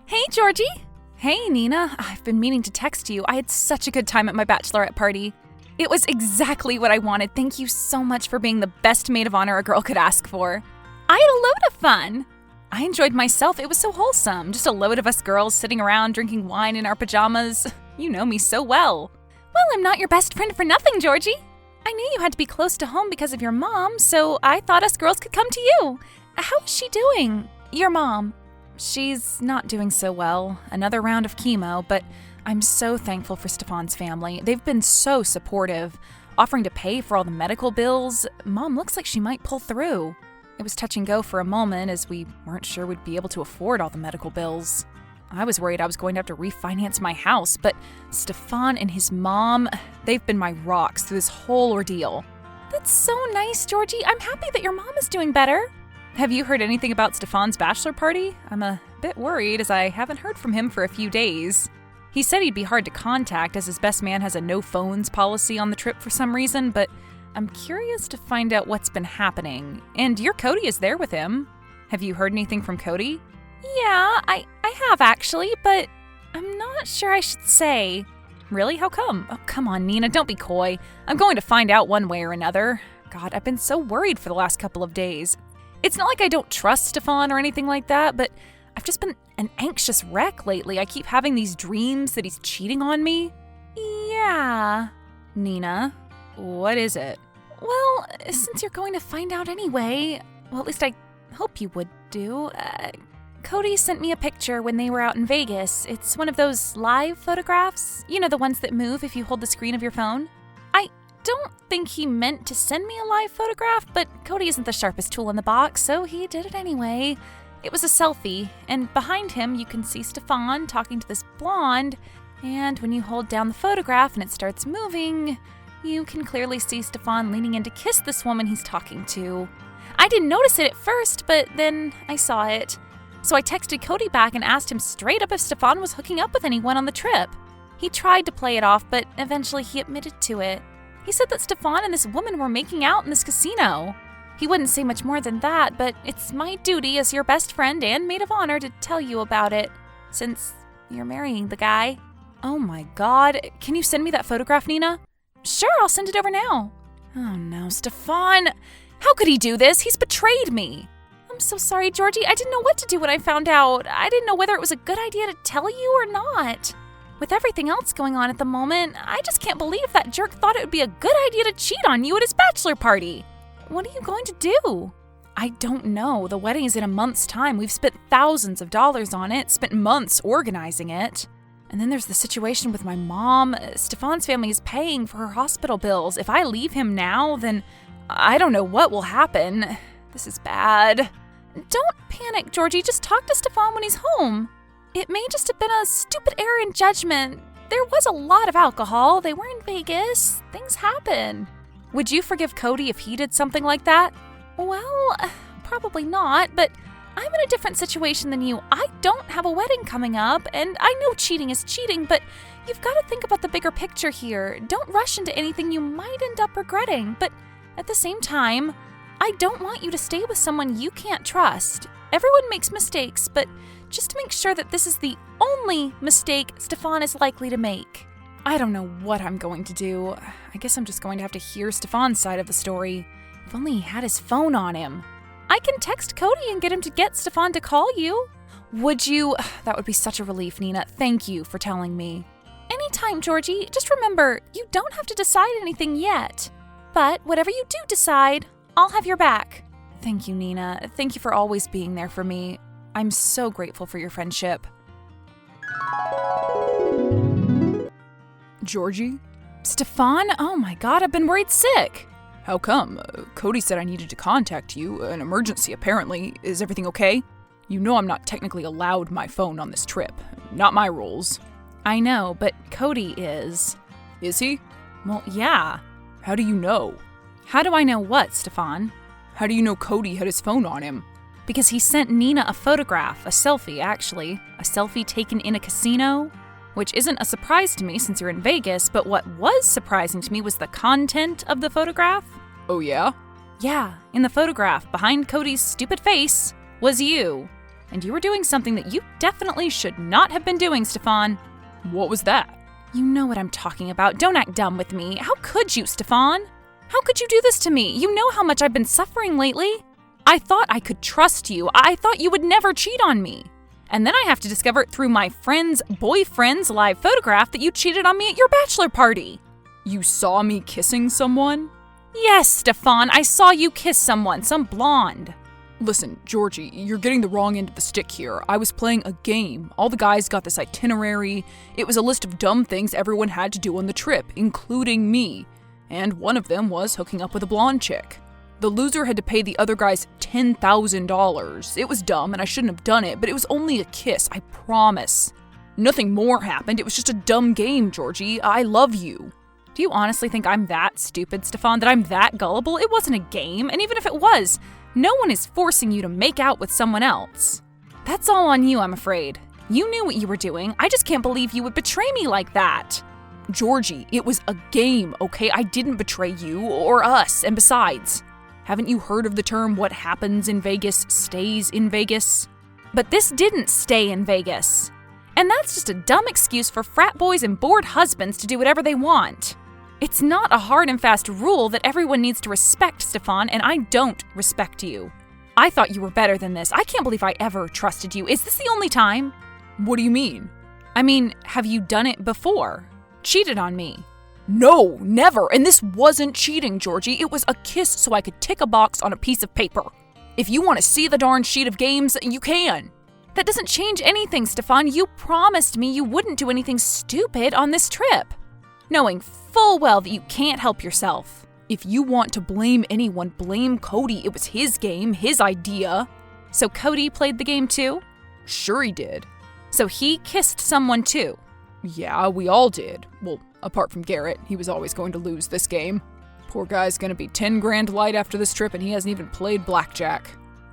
Hey, Georgie! Hey, Nina. I've been meaning to text you. I had such a good time at my bachelorette party. It was exactly what I wanted. Thank you so much for being the best maid of honor a girl could ask for. I had a load of fun. I enjoyed myself. It was so wholesome. Just a load of us girls sitting around drinking wine in our pajamas. You know me so well. Well, I'm not your best friend for nothing, Georgie. I knew you had to be close to home because of your mom, so I thought us girls could come to you. How is she doing? Your mom? She's not doing so well. Another round of chemo, but I'm so thankful for Stefan's family. They've been so supportive, offering to pay for all the medical bills. Mom looks like she might pull through. It was touch and go for a moment as we weren't sure we'd be able to afford all the medical bills. I was worried I was going to have to refinance my house, but Stefan and his mom, they've been my rocks through this whole ordeal. That's so nice, Georgie. I'm happy that your mom is doing better. Have you heard anything about Stefan's bachelor party? I'm a bit worried as I haven't heard from him for a few days. He said he'd be hard to contact as his best man has a no phones policy on the trip for some reason, but I'm curious to find out what's been happening. And your Cody is there with him. Have you heard anything from Cody? Yeah, I have actually, but I'm not sure I should say. Really? How come? Oh, come on, Nina, don't be coy. I'm going to find out one way or another. God, I've been so worried for the last couple of days. It's not like I don't trust Stefan or anything like that, but I've just been an anxious wreck lately. I keep having these dreams that he's cheating on me. Yeah. Nina, what is it? Well, since you're going to find out anyway, well, at least I hope you would do. Cody sent me a picture when they were out in Vegas. It's one of those live photographs. You know, the ones that move if you hold the screen of your phone. I don't think he meant to send me a live photograph, but Cody isn't the sharpest tool in the box, so he did it anyway. It was a selfie, and behind him you can see Stefan talking to this blonde, and when you hold down the photograph and it starts moving, you can clearly see Stefan leaning in to kiss this woman he's talking to. I didn't notice it at first, but then I saw it. So I texted Cody back and asked him straight up if Stefan was hooking up with anyone on the trip. He tried to play it off, but eventually he admitted to it. He said that Stefan and this woman were making out in this casino. He wouldn't say much more than that, but it's my duty as your best friend and maid of honor to tell you about it, since you're marrying the guy. Oh my God, can you send me that photograph, Nina? Sure, I'll send it over now. Oh no, Stefan! How could he do this? He's betrayed me. I'm so sorry, Georgie. I didn't know what to do when I found out. I didn't know whether it was a good idea to tell you or not. With everything else going on at the moment, I just can't believe that jerk thought it would be a good idea to cheat on you at his bachelor party. What are you going to do? I don't know. The wedding is in a month's time. We've spent thousands of dollars on it, spent months organizing it. And then there's the situation with my mom. Stefan's family is paying for her hospital bills. If I leave him now, then I don't know what will happen. This is bad. Don't panic, Georgie. Just talk to Stefan when he's home. It may just have been a stupid error in judgment. There was a lot of alcohol. They were in Vegas. Things happen. Would you forgive Cody if he did something like that? Well, probably not, but I'm in a different situation than you. I don't have a wedding coming up, and I know cheating is cheating, but you've got to think about the bigger picture here. Don't rush into anything you might end up regretting, but at the same time, I don't want you to stay with someone you can't trust. Everyone makes mistakes, but just make sure that this is the only mistake Stefan is likely to make. I don't know what I'm going to do. I guess I'm just going to have to hear Stefan's side of the story. If only he had his phone on him. I can text Cody and get him to get Stefan to call you. Would you? That would be such a relief, Nina. Thank you for telling me. Anytime, Georgie. Just remember, you don't have to decide anything yet. But whatever you do decide, I'll have your back. Thank you, Nina. Thank you for always being there for me. I'm so grateful for your friendship. Georgie? Stefan? Oh my God, I've been worried sick. How come? Cody said I needed to contact you. An emergency, apparently. Is everything okay? You know I'm not technically allowed my phone on this trip. Not my rules. I know, but Cody is. Is he? Well, yeah. How do you know? How do I know what, Stefan? How do you know Cody had his phone on him? Because he sent Nina a photograph, a selfie actually. A selfie taken in a casino. Which isn't a surprise to me since you're in Vegas, but what was surprising to me was the content of the photograph. Oh yeah? Yeah, in the photograph, behind Cody's stupid face, was you. And you were doing something that you definitely should not have been doing, Stefan. What was that? You know what I'm talking about. Don't act dumb with me. How could you, Stefan? How could you do this to me? You know how much I've been suffering lately. I thought I could trust you. I thought you would never cheat on me. And then I have to discover it through my friend's boyfriend's live photograph that you cheated on me at your bachelor party. You saw me kissing someone? Yes, Stefan, I saw you kiss someone, some blonde. Listen, Georgie, you're getting the wrong end of the stick here. I was playing a game. All the guys got this itinerary. It was a list of dumb things everyone had to do on the trip, including me. And one of them was hooking up with a blonde chick. The loser had to pay the other guys $10,000. It was dumb and I shouldn't have done it, but it was only a kiss, I promise. Nothing more happened. It was just a dumb game, Georgie. I love you. Do you honestly think I'm that stupid, Stefan, that I'm that gullible? It wasn't a game, and even if it was, no one is forcing you to make out with someone else. That's all on you, I'm afraid. You knew what you were doing. I just can't believe you would betray me like that. Georgie, it was a game, okay? I didn't betray you or us, and besides, haven't you heard of the term what happens in Vegas stays in Vegas? But this didn't stay in Vegas. And that's just a dumb excuse for frat boys and bored husbands to do whatever they want. It's not a hard and fast rule that everyone needs to respect, Stefan, and I don't respect you. I thought you were better than this. I can't believe I ever trusted you. Is this the only time? What do you mean? I mean, have you done it before? Cheated on me? No, never. And this wasn't cheating, Georgie. It was a kiss so I could tick a box on a piece of paper. If you want to see the darn sheet of games, you can. That doesn't change anything, Stefan. You promised me you wouldn't do anything stupid on this trip, knowing full well that you can't help yourself. If you want to blame anyone, blame Cody. It was his game, his idea. So Cody played the game too? Sure he did. So he kissed someone too? Yeah, we all did. Well, apart from Garrett. He was always going to lose this game. Poor guy's gonna be 10 grand light after this trip and he hasn't even played blackjack.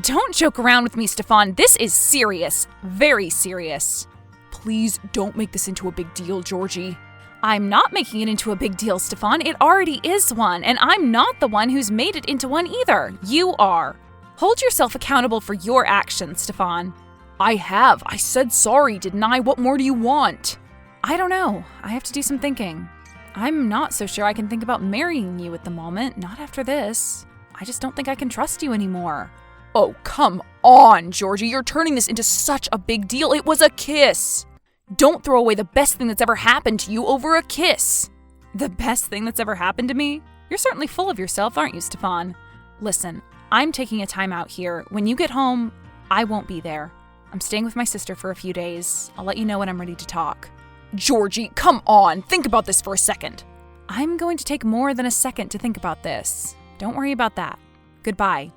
Don't joke around with me, Stefan. This is serious. Very serious. Please don't make this into a big deal, Georgie. I'm not making it into a big deal, Stefan. It already is one, and I'm not the one who's made it into one either. You are. Hold yourself accountable for your actions, Stefan. I have. I said sorry, didn't I? What more do you want? I don't know. I have to do some thinking. I'm not so sure I can think about marrying you at the moment. Not after this. I just don't think I can trust you anymore. Oh, come on, Georgie. You're turning this into such a big deal. It was a kiss. Don't throw away the best thing that's ever happened to you over a kiss. The best thing that's ever happened to me? You're certainly full of yourself, aren't you, Stefan? Listen, I'm taking a time out here. When you get home, I won't be there. I'm staying with my sister for a few days. I'll let you know when I'm ready to talk. Georgie, come on. Think about this for a second. I'm going to take more than a second to think about this. Don't worry about that. Goodbye.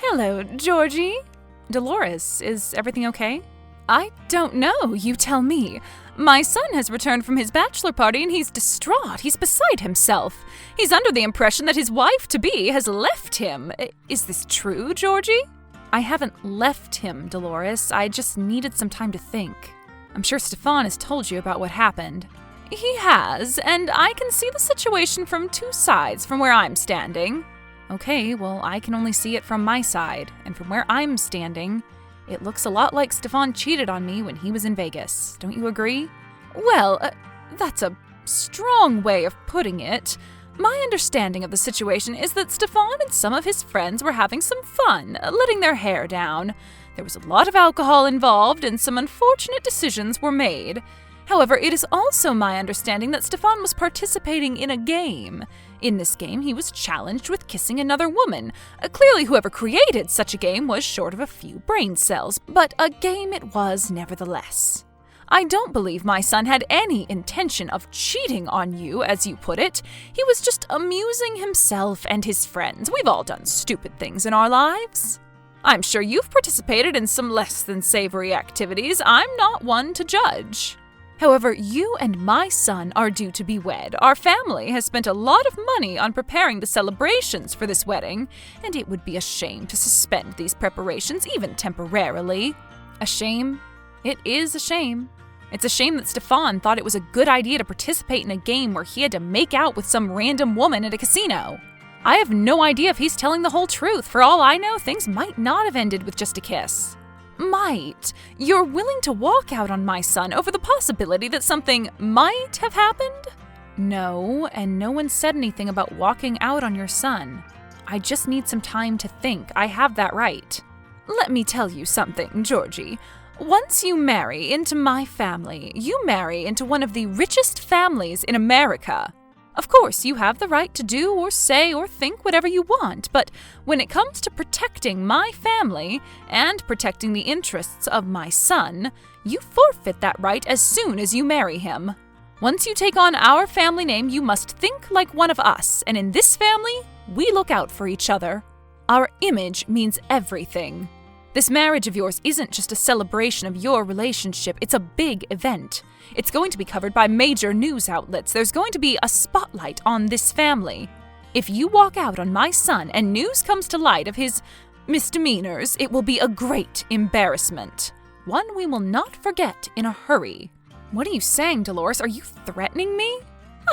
Hello, Georgie. Delores, is everything okay? I don't know, you tell me. My son has returned from his bachelor party and he's distraught. He's beside himself. He's under the impression that his wife-to-be has left him. Is this true, Georgie? I haven't left him, Delores. I just needed some time to think. I'm sure Stefan has told you about what happened. He has, and I can see the situation from two sides from where I'm standing. Okay, well, I can only see it from my side, and from where I'm standing, it looks a lot like Stefan cheated on me when he was in Vegas. Don't you agree? Well, that's a strong way of putting it. My understanding of the situation is that Stefan and some of his friends were having some fun, letting their hair down. There was a lot of alcohol involved, and some unfortunate decisions were made. However, it is also my understanding that Stefan was participating in a game. In this game, he was challenged with kissing another woman. Clearly, whoever created such a game was short of a few brain cells, but a game it was nevertheless. I don't believe my son had any intention of cheating on you, as you put it. He was just amusing himself and his friends. We've all done stupid things in our lives. I'm sure you've participated in some less than savory activities. I'm not one to judge. However, you and my son are due to be wed. Our family has spent a lot of money on preparing the celebrations for this wedding, and it would be a shame to suspend these preparations, even temporarily. A shame? It is a shame. It's a shame that Stefan thought it was a good idea to participate in a game where he had to make out with some random woman at a casino. I have no idea if he's telling the whole truth. For all I know, things might not have ended with just a kiss. Might? You're willing to walk out on my son over the possibility that something might have happened? No, and no one said anything about walking out on your son. I just need some time to think. I have that right. Let me tell you something, Georgie. Once you marry into my family, you marry into one of the richest families in America. Of course, you have the right to do or say or think whatever you want, but when it comes to protecting my family and protecting the interests of my son, you forfeit that right as soon as you marry him. Once you take on our family name, you must think like one of us, and in this family, we look out for each other. Our image means everything. This marriage of yours isn't just a celebration of your relationship, it's a big event. It's going to be covered by major news outlets. There's going to be a spotlight on this family. If you walk out on my son and news comes to light of his misdemeanors, it will be a great embarrassment. One we will not forget in a hurry. What are you saying, Delores? Are you threatening me?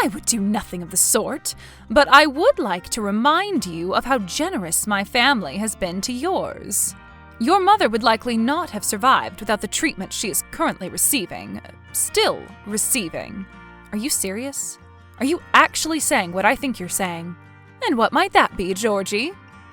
I would do nothing of the sort, but I would like to remind you of how generous my family has been to yours. Your mother would likely not have survived without the treatment she is currently receiving. Still receiving. Are you serious? Are you actually saying what I think you're saying? And what might that be, Georgie?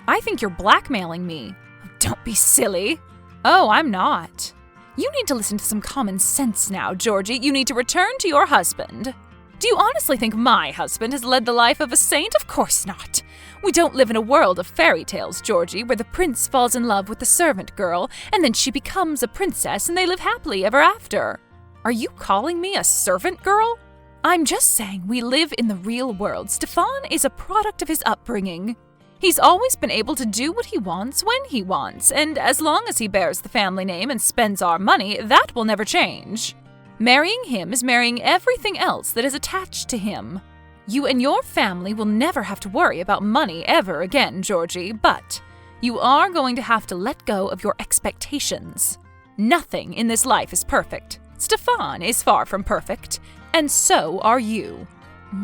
I think you're blackmailing me. Don't be silly. Oh, I'm not. You need to listen to some common sense now, Georgie. You need to return to your husband. Do you honestly think my husband has led the life of a saint? Of course not. We don't live in a world of fairy tales, Georgie, where the prince falls in love with the servant girl, and then she becomes a princess and they live happily ever after. Are you calling me a servant girl? I'm just saying we live in the real world. Stefan is a product of his upbringing. He's always been able to do what he wants when he wants, and as long as he bears the family name and spends our money, that will never change. Marrying him is marrying everything else that is attached to him. You and your family will never have to worry about money ever again, Georgie, but you are going to have to let go of your expectations. Nothing in this life is perfect. Stefan is far from perfect, and so are you.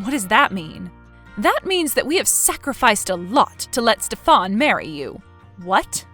What does that mean? That means that we have sacrificed a lot to let Stefan marry you. What?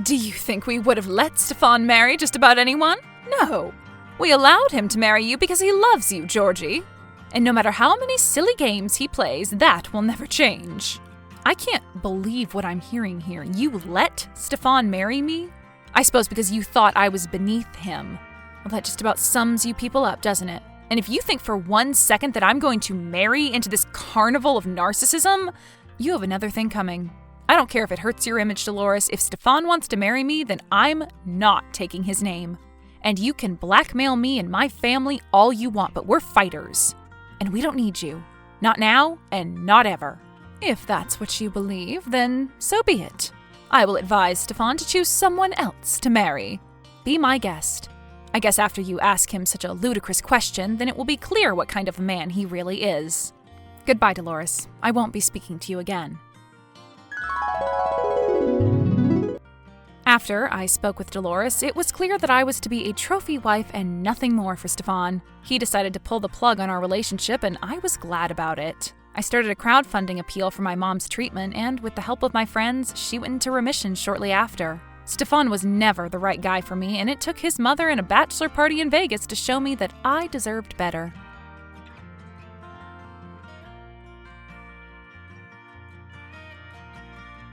Do you think we would have let Stefan marry just about anyone? No. We allowed him to marry you because he loves you, Georgie. And no matter how many silly games he plays, that will never change. I can't believe what I'm hearing here. You let Stefan marry me? I suppose because you thought I was beneath him. Well, that just about sums you people up, doesn't it? And if you think for 1 second that I'm going to marry into this carnival of narcissism, you have another thing coming. I don't care if it hurts your image, Delores. If Stefan wants to marry me, then I'm not taking his name. And you can blackmail me and my family all you want, but we're fighters. And we don't need you. Not now, and not ever. If that's what you believe, then so be it. I will advise Stefan to choose someone else to marry. Be my guest. I guess after you ask him such a ludicrous question, then it will be clear what kind of man he really is. Goodbye, Delores. I won't be speaking to you again. After I spoke with Delores, it was clear that I was to be a trophy wife and nothing more for Stefan. He decided to pull the plug on our relationship, and I was glad about it. I started a crowdfunding appeal for my mom's treatment, and with the help of my friends, she went into remission shortly after. Stefan was never the right guy for me, and it took his mother and a bachelor party in Vegas to show me that I deserved better.